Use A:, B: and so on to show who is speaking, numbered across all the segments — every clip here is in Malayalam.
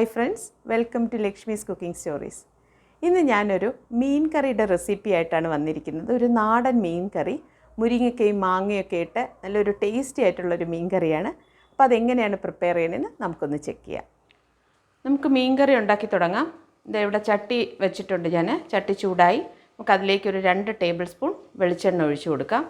A: Hi friends, welcome to Lakshmi's Cooking Stories. ഇന്ന് ഞാനൊരു മീൻ കറിയുടെ റെസിപ്പി ആയിട്ടാണ് വന്നിരിക്കുന്നത്. ഒരു നാടൻ മീൻ കറി, മുരിങ്ങക്കയും മാങ്ങയൊക്കെ ഇട്ട് നല്ലൊരു ടേസ്റ്റി ആയിട്ടുള്ളൊരു മീൻ കറിയാണ്. അപ്പോൾ അതെങ്ങനെയാണ് പ്രിപ്പയർ ചെയ്യുന്നതെന്ന് നമുക്കൊന്ന് ചെക്ക് ചെയ്യാം. നമുക്ക് മീൻ കറി ഉണ്ടാക്കി തുടങ്ങാം. ഇവിടെ ചട്ടി വെച്ചിട്ടുണ്ട് ഞാൻ. ചട്ടി ചൂടായി. നമുക്ക് അതിലേക്ക് ഒരു 2 ടേബിൾ സ്പൂൺ വെളിച്ചെണ്ണ ഒഴിച്ചു കൊടുക്കാം.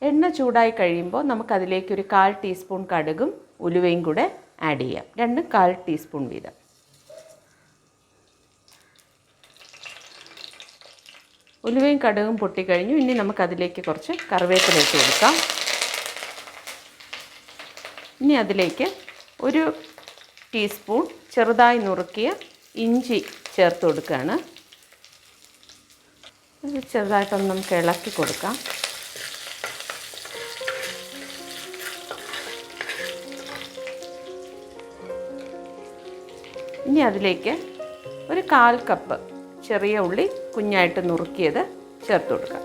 A: എണ്ണ ചൂടായി കഴിയുമ്പോൾ നമുക്കതിലേക്ക് ഒരു 1/4 ടീസ്പൂൺ കടുകും ഉലുവയും കൂടെ ആഡ് ചെയ്യാം. രണ്ടും 1/4 ടീസ്പൂൺ വീതം. ഉലുവയും കടുകും പൊട്ടിക്കഴിഞ്ഞു. ഇനി നമുക്കതിലേക്ക് കുറച്ച് കറിവേപ്പില ഇട്ട് കൊടുക്കാം. ഇനി അതിലേക്ക് ഒരു ടീസ്പൂൺ ചെറുതായി നുറുക്കിയ ഇഞ്ചി ചേർത്ത് കൊടുക്കുകയാണ്. ഇത് ചെറുതായിട്ടൊന്ന് നമുക്ക് ഇളക്കി കൊടുക്കാം. ഇനി അതിലേക്ക് ഒരു 1/4 കപ്പ് ചെറിയ ഉള്ളി കുഞ്ഞായിട്ട് നുറുക്കിയത് ചേർത്ത് കൊടുക്കാം.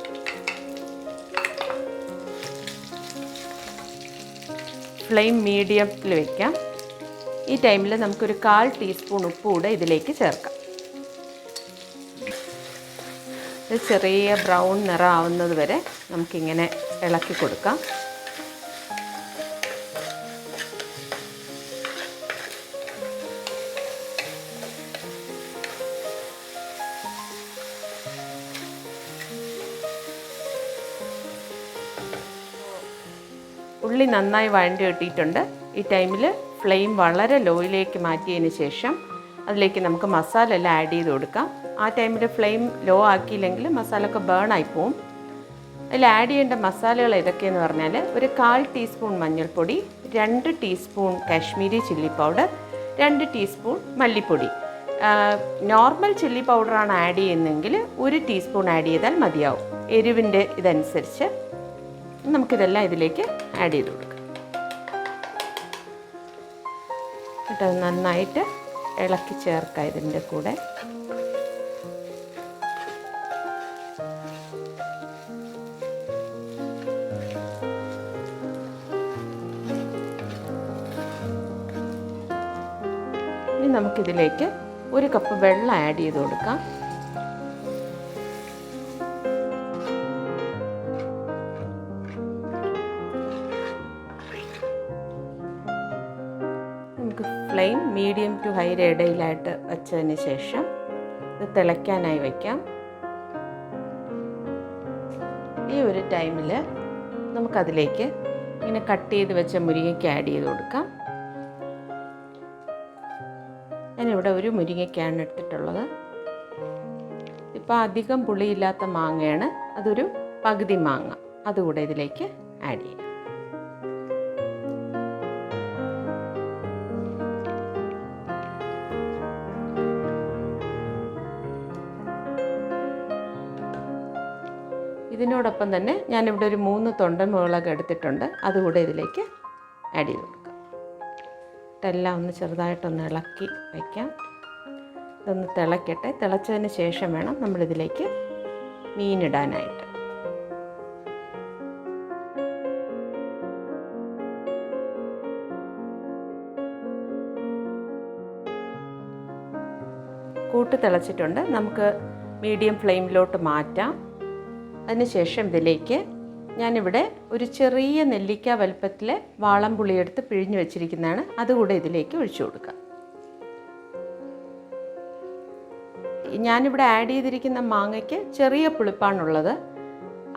A: ഫ്ലെയിം മീഡിയത്തിൽ വയ്ക്കാം. ഈ ടൈമിൽ നമുക്കൊരു 1/4 ടീസ്പൂൺ ഉപ്പ് കൂടെ ഇതിലേക്ക് ചേർക്കാം. ഇത് ചെറിയ ബ്രൗൺ നിറം ആവുന്നത് വരെ നമുക്കിങ്ങനെ ഇളക്കി കൊടുക്കാം. ഉള്ളി നന്നായി വഴണ്ടി കിട്ടിയിട്ടുണ്ട്. ഈ ടൈമിൽ ഫ്ലെയിം വളരെ ലോയിലേക്ക് മാറ്റിയതിന് ശേഷം അതിലേക്ക് നമുക്ക് മസാല എല്ലാം ആഡ് ചെയ്ത് കൊടുക്കാം. ആ ടൈമിൽ ഫ്ലെയിം ലോ ആക്കിയില്ലെങ്കിൽ മസാലയൊക്കെ ബേൺ ആയി പോവും. അതിൽ ആഡ് ചെയ്യേണ്ട മസാലകൾ ഏതൊക്കെയെന്ന് പറഞ്ഞാൽ ഒരു 1/4 ടീസ്പൂൺ മഞ്ഞൾപ്പൊടി, 2 teaspoon Kashmiri chilli powder, 2 teaspoon മല്ലിപ്പൊടി. നോർമൽ ചില്ലി പൗഡറാണ് ആഡ് ചെയ്യുന്നതെങ്കിൽ 1 ടീസ്പൂൺ ആഡ് ചെയ്താൽ മതിയാവും. എരിവിൻ്റെ ഇതനുസരിച്ച് നമുക്കിതെല്ലാം ഇതിലേക്ക് ആഡ് ചെയ്ത് കൊടുക്കാം. എന്നിട്ട് നന്നായിട്ട് ഇളക്കി ചേർക്കാം ഇതിൻ്റെ കൂടെ. ഇനി നമുക്കിതിലേക്ക് 1 കപ്പ് വെള്ളം ആഡ് ചെയ്ത് കൊടുക്കാം. ഫ്ലെയിം മീഡിയം ടു ഹൈയുടെ ഇടയിലായിട്ട് വെച്ചതിന് ശേഷം ഇത് തിളയ്ക്കാനായി വയ്ക്കാം. ഈ ഒരു ടൈമിൽ നമുക്കതിലേക്ക് ഇങ്ങനെ കട്ട് ചെയ്ത് വെച്ച മുരിങ്ങയ്ക്ക ആഡ് ചെയ്ത് കൊടുക്കാം. ഞാനിവിടെ ഒരു മുരിങ്ങയ്ക്കാണ് എടുത്തിട്ടുള്ളത്. ഇപ്പോൾ അധികം പുളിയില്ലാത്ത മാങ്ങയാണ്. അതൊരു പകുതി മാങ്ങ അതുകൂടെ ഇതിലേക്ക് ആഡ് ചെയ്യാം. ഇതിനോടൊപ്പം തന്നെ ഞാനിവിടെ ഒരു 3 തൊണ്ടൻ മുളക് എടുത്തിട്ടുണ്ട്. അതുകൂടെ ഇതിലേക്ക് ആഡ് ചെയ്ത് കൊടുക്കാം. ഇതെല്ലാം ഒന്ന് ചെറുതായിട്ടൊന്ന് ഇളക്കി വയ്ക്കാം. ഇതൊന്ന് തിളയ്ക്കട്ടെ. തിളച്ചതിന് ശേഷം വേണം നമ്മളിതിലേക്ക് മീനിടാനായിട്ട്. കൂട്ട് തിളച്ചിട്ടുണ്ട്. നമുക്ക് മീഡിയം ഫ്ലെയിമിലോട്ട് മാറ്റാം. അതിനുശേഷം ഇതിലേക്ക് ഞാനിവിടെ ഒരു ചെറിയ നെല്ലിക്ക വലുപ്പത്തിൽ വാളംപുളി എടുത്ത് പിഴിഞ്ഞ് വെച്ചിരിക്കുന്നതാണ്. അതുകൂടെ ഇതിലേക്ക് ഒഴിച്ചു കൊടുക്കാം. ഞാനിവിടെ ആഡ് ചെയ്തിരിക്കുന്ന മാങ്ങയ്ക്ക് ചെറിയ പുളിപ്പാണുള്ളത്.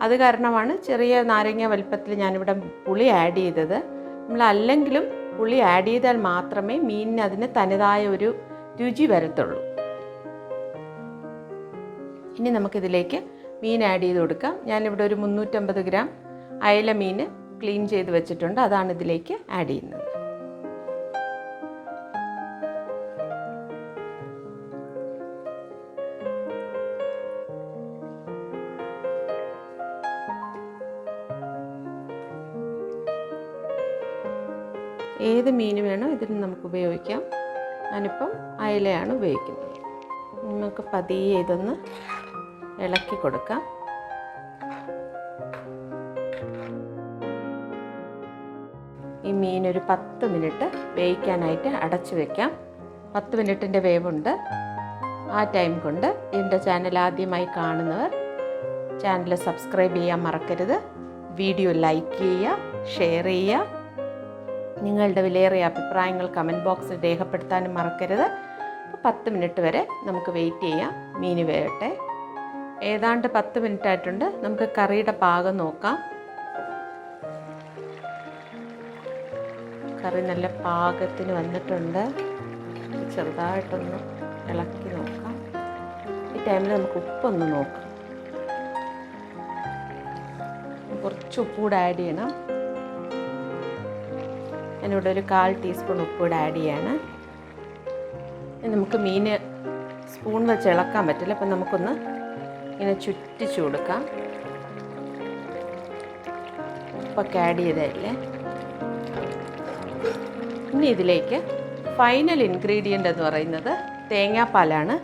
A: അത് കാരണമാണ് ചെറിയ നാരങ്ങ വലുപ്പത്തിൽ ഞാനിവിടെ പുളി ആഡ് ചെയ്തത്. നമ്മളല്ലെങ്കിലും പുളി ആഡ് ചെയ്താൽ മാത്രമേ മീനിന് അതിന് തനതായ ഒരു രുചി വരത്തുള്ളൂ. ഇനി നമുക്കിതിലേക്ക് മീൻ ആഡ് ചെയ്ത് കൊടുക്കാം. ഞാനിവിടെ ഒരു 350 ഗ്രാം അയല മീൻ ക്ലീൻ ചെയ്ത് വെച്ചിട്ടുണ്ട്. അതാണ് ഇതിലേക്ക് ആഡ് ചെയ്യുന്നത്. ഏത് മീൻ വേണോ ഇതിന് നമുക്ക് ഉപയോഗിക്കാം. ഞാനിപ്പം അയലയാണ് ഉപയോഗിക്കുന്നത്. നമുക്ക് പതിയെ ഇതൊന്ന് ഇളക്കി കൊടുക്കാം. ഈ മീൻ ഒരു 10 മിനിറ്റ് വേവിക്കാനായിട്ട് അടച്ചു വെക്കാം. 10 മിനിറ്റിൻ്റെ വേവുണ്ട്. ആ ടൈം കൊണ്ട് എൻ്റെ ചാനൽ ആദ്യമായി കാണുന്നവർ ചാനൽ സബ്സ്ക്രൈബ് ചെയ്യാൻ മറക്കരുത്. വീഡിയോ ലൈക്ക് ചെയ്യുക, ഷെയർ ചെയ്യുക. നിങ്ങളുടെ വിലയേറിയ അഭിപ്രായങ്ങൾ കമൻറ്റ് ബോക്സിൽ രേഖപ്പെടുത്താനും മറക്കരുത്. 10 മിനിറ്റ് വരെ നമുക്ക് വെയിറ്റ് ചെയ്യാം. മീൻ വേവട്ടെ. ഏതാണ്ട് 10 മിനിറ്റ് ആയിട്ടുണ്ട്. നമുക്ക് കറിയുടെ പാകം നോക്കാം. കറി നല്ല പാകത്തിന് വന്നിട്ടുണ്ട്. ചെറുതായിട്ടൊന്ന് ഇളക്കി നോക്കാം. ഈ ടൈമിൽ നമുക്ക് ഉപ്പൊന്ന് നോക്കാം. കുറച്ച് ഉപ്പൂടെ ആഡ് ചെയ്യണം. ഞാനിവിടെ ഒരു 1/4 ടീസ്പൂൺ ഉപ്പൂടെ ആഡ് ചെയ്യാണ്. നമുക്ക് മീൻ സ്പൂൺ വെച്ച് ഇളക്കാൻ പറ്റില്ല. അപ്പം നമുക്കൊന്ന് ഇങ്ങനെ ചുറ്റിച്ചു കൊടുക്കാം. ഉപ്പൊക്കെ ആഡ് ചെയ്തതല്ലേ. ഇനി ഇതിലേക്ക് ഫൈനൽ ഇൻഗ്രീഡിയൻ്റ് എന്ന് പറയുന്നത് തേങ്ങാപ്പാലാണ്.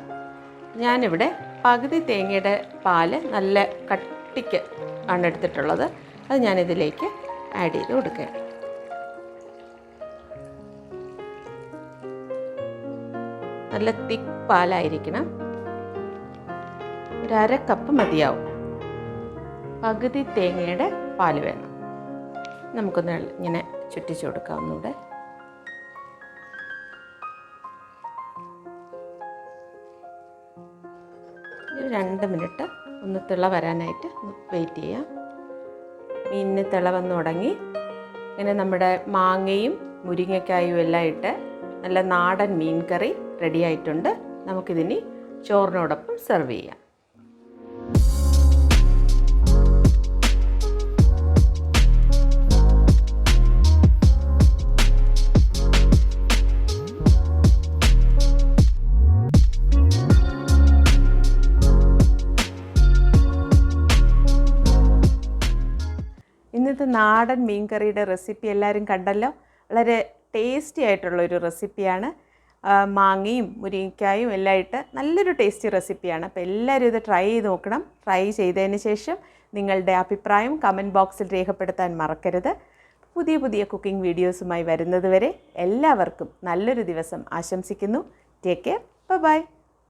A: ഞാനിവിടെ പകുതി തേങ്ങയുടെ പാല് നല്ല കട്ടിക്ക് ആണ് എടുത്തിട്ടുള്ളത്. അത് ഞാനിതിലേക്ക് ആഡ് ചെയ്ത് കൊടുക്കുക. നല്ല തിക്ക് പാലായിരിക്കണം. ഒരു 1/2 കപ്പ് മതിയാവും. പകുതി തേങ്ങയുടെ പാല് വേണം. നമുക്കൊന്ന് ഇങ്ങനെ ചുറ്റിച്ചു കൊടുക്കാം. ഒന്നുകൂടെ ഒരു 2 മിനിറ്റ് ഒന്ന് തിള വരാനായിട്ട് വെയിറ്റ് ചെയ്യാം. മീനിന് തിള വന്ന് തുടങ്ങി. ഇങ്ങനെ നമ്മുടെ മാങ്ങയും മുരിങ്ങക്കായും എല്ലാം ഇട്ട് നല്ല നാടൻ മീൻ കറി റെഡി ആയിട്ടുണ്ട്. നമുക്കിതിനി ചോറിനോടൊപ്പം സെർവ് ചെയ്യാം. ഇന്നത്തെ നാടൻ മീൻ കറിയുടെ റെസിപ്പി എല്ലാവരും കണ്ടല്ലോ. വളരെ ടേസ്റ്റി ആയിട്ടുള്ളൊരു റെസിപ്പിയാണ്. മാങ്ങയും മുരിങ്ങക്കായും എല്ലാം ഇട്ട് നല്ലൊരു ടേസ്റ്റി റെസിപ്പിയാണ്. അപ്പോൾ എല്ലാവരും ഇത് ട്രൈ ചെയ്ത് നോക്കണം. ട്രൈ ചെയ്തതിന് ശേഷം നിങ്ങളുടെ അഭിപ്രായം കമൻറ്റ് ബോക്സിൽ രേഖപ്പെടുത്താൻ മറക്കരുത്. പുതിയ പുതിയ കുക്കിംഗ് വീഡിയോസുമായി വരുന്നത് വരെ എല്ലാവർക്കും നല്ലൊരു ദിവസം ആശംസിക്കുന്നു. Take care. ബൈ.